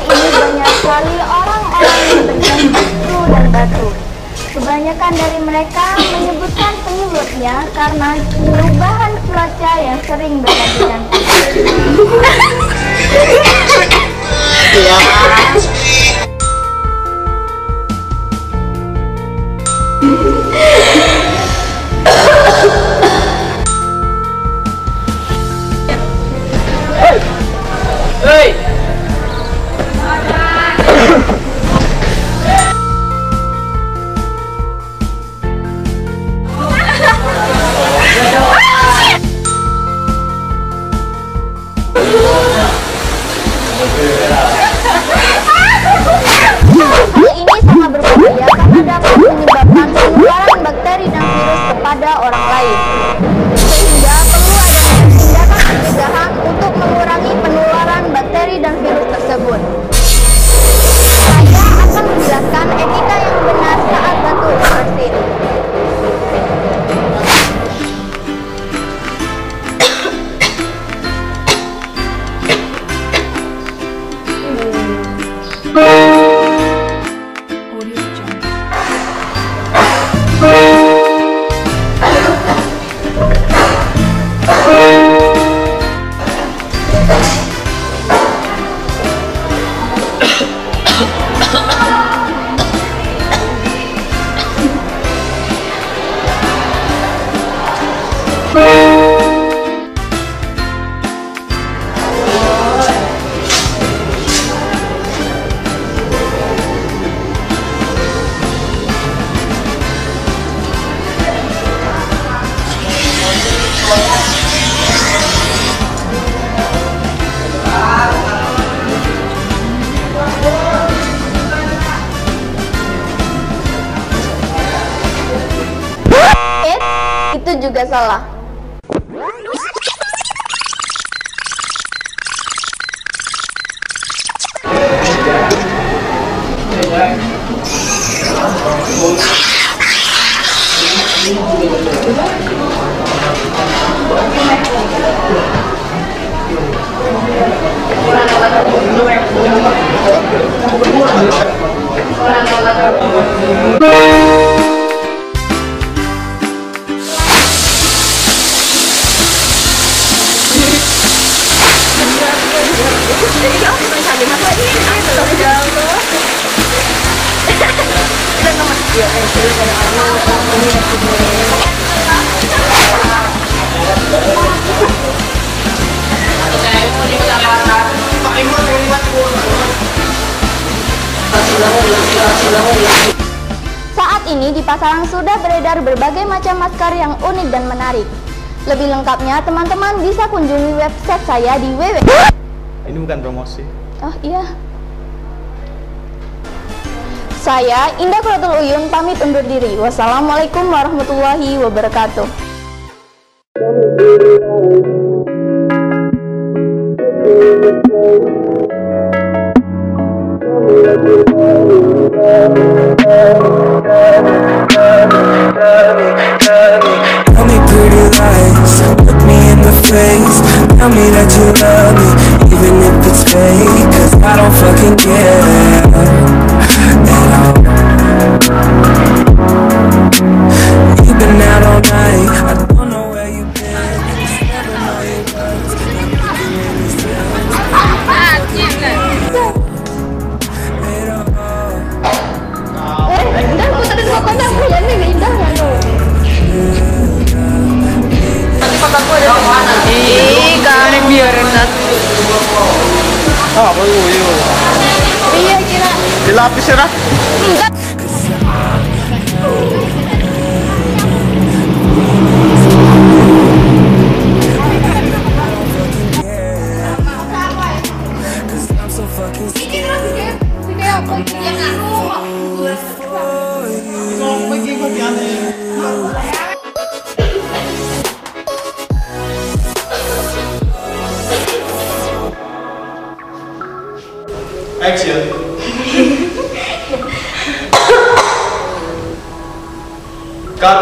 ini banyak sekali orang-orang yang berjanji batu dan batu. Kebanyakan dari mereka menyebutkan penyebabnya karena perubahan cuaca yang sering berganti-ganti. Hey! Ini sangat berbahaya karena dapat menyebabkan penularan bakteri dan virus kepada orang lain. Sehingga perlu adanya tindakan pencegahan untuk mengurangi penularan bakteri dan virus tersebut. Saya akan menjelaskan etika yang benar saat batu bersin. Itu juga salah. Saat ini di pasaran sudah beredar berbagai macam masker yang unik dan menarik. Lebih lengkapnya teman-teman bisa kunjungi website saya di www. Ini bukan promosi. Oh iya. Saya Indah Quratul Uyun pamit undur diri. Wassalamualaikum warahmatullahi wabarakatuh. Tell me pretty lies, look me in the face. Tell me that you love me, even if it's fake. 'Cause I don't fucking care at all. You've been out all night, I don't know where you've been. Just never know your words, not thinking any sense. Indah, aku tadi mau kontak ya nih, Indah nggak tuh? Ih, kami biarin Ah, apa itu? Iya kira. Dilapis ya, Rah? Enggak. Action. Cut.